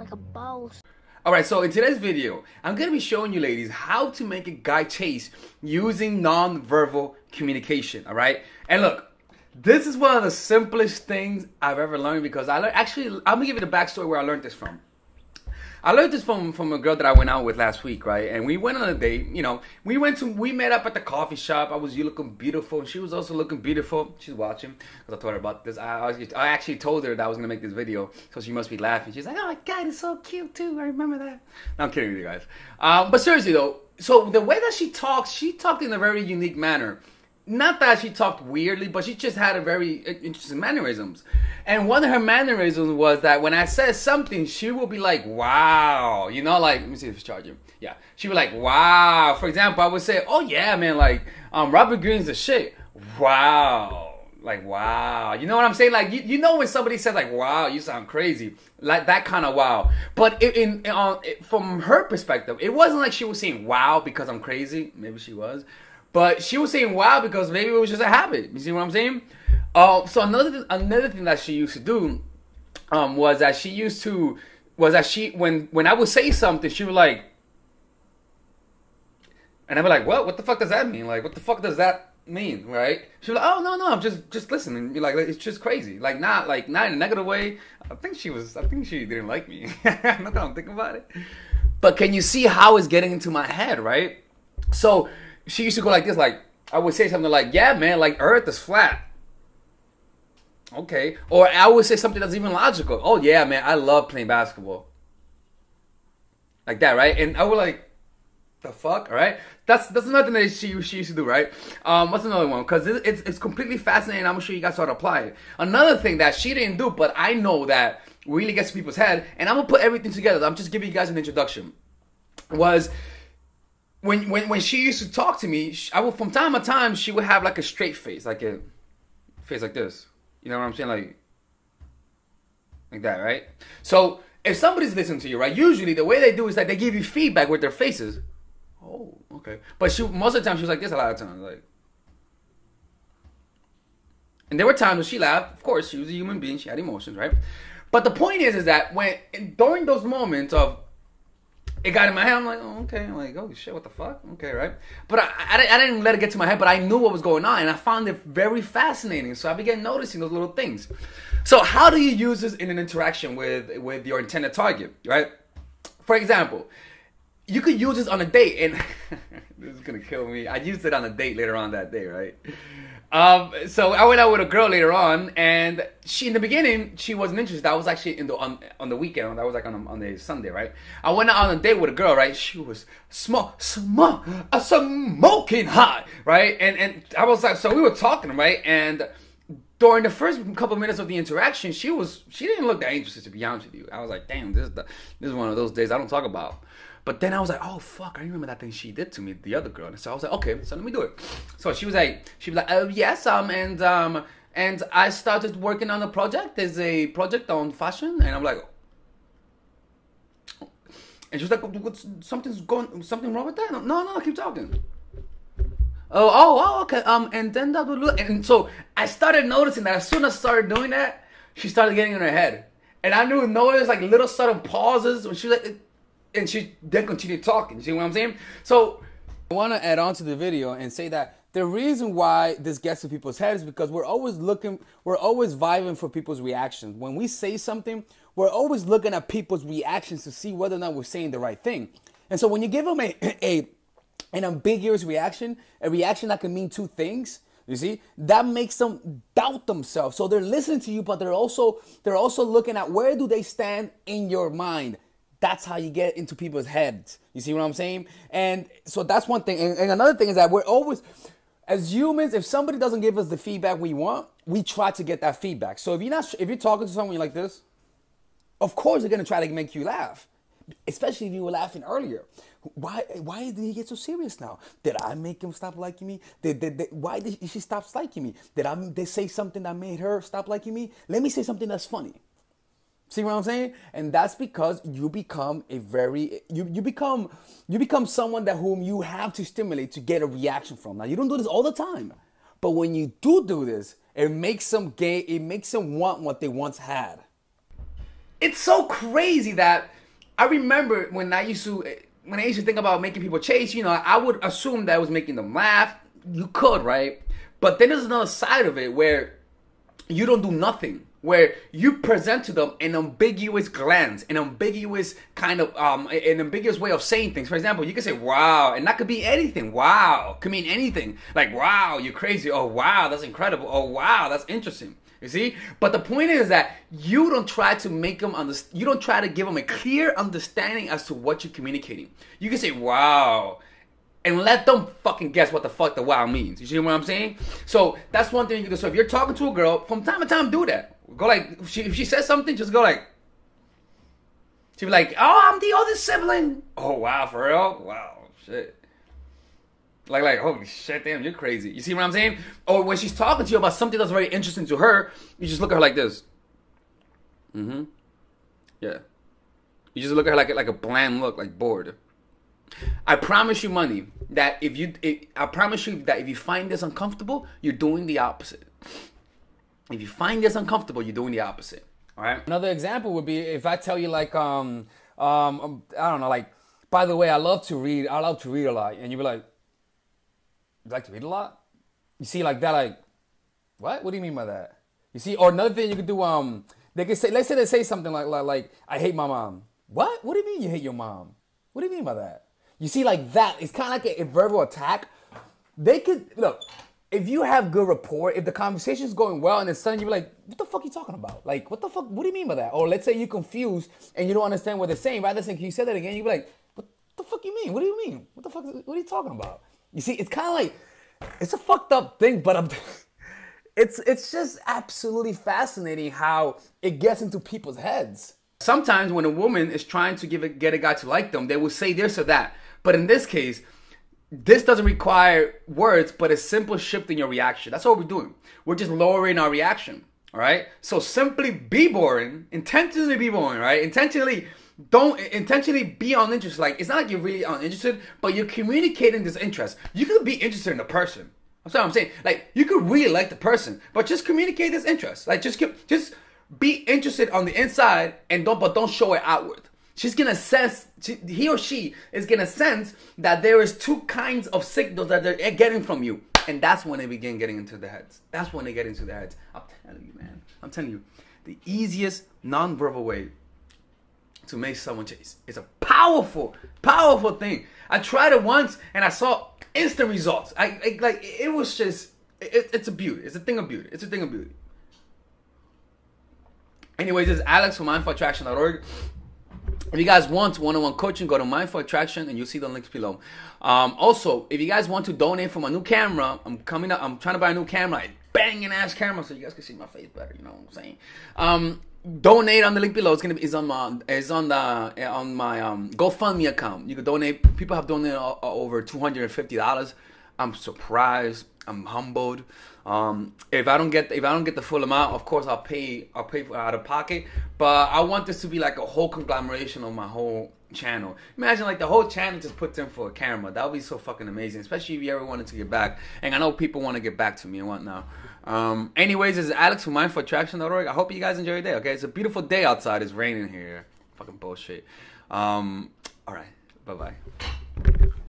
like a boss. Alright, so in today's video, I'm going to be showing you ladies how to make a guy chase using non-verbal communication, alright? And look, this is one of the simplest things I've ever learned because I'm going to give you the backstory where I learned this from. I learned this from a girl that I went out with last week, right? And we went on a date, you know, we met up at the coffee shop. You looking beautiful, and she was also looking beautiful. She's watching, because I told her about this. I actually told her that I was going to make this video, so she must be laughing. She's like, oh my God, it's so cute too. I remember that. No, I'm kidding with you guys. But seriously though, so the way that she talked in a very unique manner. Not that she talked weirdly, but she just had a very interesting mannerisms. And one of her mannerisms was that when I said something, she would be like, wow. You know, like, let me see if it's charging. Yeah. She would like, wow. For example, I would say, oh yeah, man, like, Robert Greene's the shit. Wow. Like, wow. You know what I'm saying? Like, you know when somebody says like, wow, you sound crazy. Like that kind of wow. But from her perspective, it wasn't like she was saying wow because I'm crazy. Maybe she was. But she was saying wow because maybe it was just a habit. You see what I'm saying? So another thing that she used to do was that when I would say something, she would like, and I'd be like, what the fuck does that mean? Like, what the fuck does that mean? Right? She was like, oh no, I'm just listening. Like, it's just crazy. Like not in a negative way. I think she didn't like me. Not that I'm thinking about it. But can you see how it's getting into my head, right? So she used to go like this, like, I would say something like, yeah, man, like, Earth is flat. Okay. Or I would say something that's even logical. Oh, yeah, man, I love playing basketball. Like that, right? And I would like, the fuck, all right? That's another thing that she used to do, right? What's another one? Because it's completely fascinating. I'm sure you guys ought to apply it. Another thing that she didn't do, but I know that really gets to people's head, and I'm going to put everything together. I'm just giving you guys an introduction, was when she used to talk to me, from time to time, she would have like a straight face, like a face like this. You know what I'm saying? Like that, right? So if somebody's listening to you, right, usually the way they do is that they give you feedback with their faces. Oh, okay. But most of the time she was like this a lot of times, like. And there were times when she laughed. Of course, she was a human being. She had emotions, right? But the point is that during those moments of, it got in my head. I'm like, oh, okay. I'm like, oh shit, what the fuck? Okay, right? But I didn't let it get to my head, but I knew what was going on, and I found it very fascinating. So I began noticing those little things. So how do you use this in an interaction with your intended target, right? For example, you could use this on a date, and this is gonna kill me. I used it on a date later on that day, right? So I went out with a girl later on, and in the beginning, she wasn't interested. I was actually on the weekend. That was like on the Sunday, right? I went out on a date with a girl, right? She was smoking hot, right? And I was like, so we were talking, right? And during the first couple minutes of the interaction, she didn't look that interested, to be honest with you. I was like, damn, this is one of those days I don't talk about. But then I was like, oh fuck, I remember that thing she did to me, the other girl. And so I was like, okay, so let me do it. So she was like, oh yes, and I started working on a project. There's a project on fashion, and I'm like, and she was like, something wrong with that? No, keep talking. Oh, okay. And then and so I started noticing that as soon as I started doing that, she started getting in her head, and I knew notice like little sudden pauses when she was like. And she then continued talking. You see what I'm saying? So I want to add on to the video and say that the reason why this gets to people's heads is because we're always vibing for people's reactions. When we say something, we're always looking at people's reactions to see whether or not we're saying the right thing. And so when you give them an ambiguous reaction, a reaction that can mean two things, you see, that makes them doubt themselves. So they're listening to you, but they're also looking at where do they stand in your mind. That's how you get into people's heads. You see what I'm saying? And so that's one thing. And another thing is that we're always, as humans, if somebody doesn't give us the feedback we want, we try to get that feedback. So if you're talking to someone like this, of course they're gonna try to make you laugh, especially if you were laughing earlier. Why did he get so serious now? Did I make him stop liking me? Why did she stop liking me? Did they say something that made her stop liking me? Let me say something that's funny. See what I'm saying? And that's because you become you become someone whom you have to stimulate to get a reaction from. Now you don't do this all the time, but when you do this, it makes them want what they once had. it's so crazy that I remember when I used to think about making people chase, you know, I would assume that I was making them laugh. You could, right? But then there's another side of it where you don't do nothing, where you present to them an ambiguous glance, an ambiguous kind of, an ambiguous way of saying things. For example, you can say, wow, and that could be anything. Wow, could mean anything. Like, wow, you're crazy. Oh, wow, that's incredible. Oh, wow, that's interesting. You see? But the point is that you don't try to make them understand. You don't try to give them a clear understanding as to what you're communicating. You can say, wow, and let them fucking guess what the fuck the wow means. You see what I'm saying? So that's one thing you can do. So if you're talking to a girl, from time to time, do that. Go like, if she says something, just go like, she'll be like, oh, I'm the oldest sibling. Oh, wow, for real? Wow, shit. Like, holy shit, damn, you're crazy. You see what I'm saying? Or when she's talking to you about something that's very interesting to her, you just look at her like this. Mm-hmm. Yeah. You just look at her like a bland look, like bored. I promise you money that if you find this uncomfortable, you're doing the opposite. If you find this uncomfortable, you're doing the opposite. All right? Another example would be if I tell you like, I don't know, like, by the way, I love to read a lot. And you'd be like, you like to read a lot? You see, like that, like, what? What do you mean by that? You see, or another thing you could do, they could say, let's say they say something like, I hate my mom. What? What do you mean you hate your mom? What do you mean by that? You see, like that, it's kind of like a verbal attack. They could, look, if you have good rapport, if the conversation is going well, and then suddenly you're like, what the fuck are you talking about? Like, what the fuck, what do you mean by that? Or let's say you're confused and you don't understand what they're saying. Rather than, can you say that again? You'd be like, what the fuck you mean? What do you mean? What the fuck, what are you talking about? You see, it's kind of like, it's a fucked up thing, but it's just absolutely fascinating how it gets into people's heads. Sometimes when a woman is trying to get a guy to like them, they will say this or that. But in this case, this doesn't require words, but a simple shift in your reaction. That's all we're doing. We're just lowering our reaction, all right? So simply be boring, intentionally be boring, right? Intentionally be uninterested. Like, it's not like you're really uninterested, but you're communicating this interest. You could be interested in the person. That's what I'm saying. Like, you could really like the person, but just communicate this interest. Like, just be interested on the inside and don't show it outward. She's gonna sense, he or she is gonna sense that there is two kinds of signals that they're getting from you. And that's when they begin getting into their heads. That's when they get into their heads. I'm telling you, man. I'm telling you. The easiest non-verbal way to make someone chase. It's a powerful, powerful thing. I tried it once and I saw instant results. It was just, it's a beauty. It's a thing of beauty. It's a thing of beauty. Anyways, this is Alex from mindfulattraction.org. If you guys want one-on-one coaching, go to Mindful Attraction and you'll see the links below. Also, if you guys want to donate for my new camera, I'm trying to buy a new camera, a banging ass camera, so you guys can see my face better. You know what I'm saying? Donate on the link below. It's on my GoFundMe account. You can donate. People have donated over $250. I'm surprised. I'm humbled. If I don't get the full amount, of course I'll pay for out of pocket. But I want this to be like a whole conglomeration of my whole channel. Imagine like the whole channel just puts in for a camera. That would be so fucking amazing, especially if you ever wanted to get back. And I know people want to get back to me and whatnot. Anyways, this is Alex from mindfulattraction.org. I hope you guys enjoy your day. Okay, it's a beautiful day outside. It's raining here. Fucking bullshit. All right. Bye bye.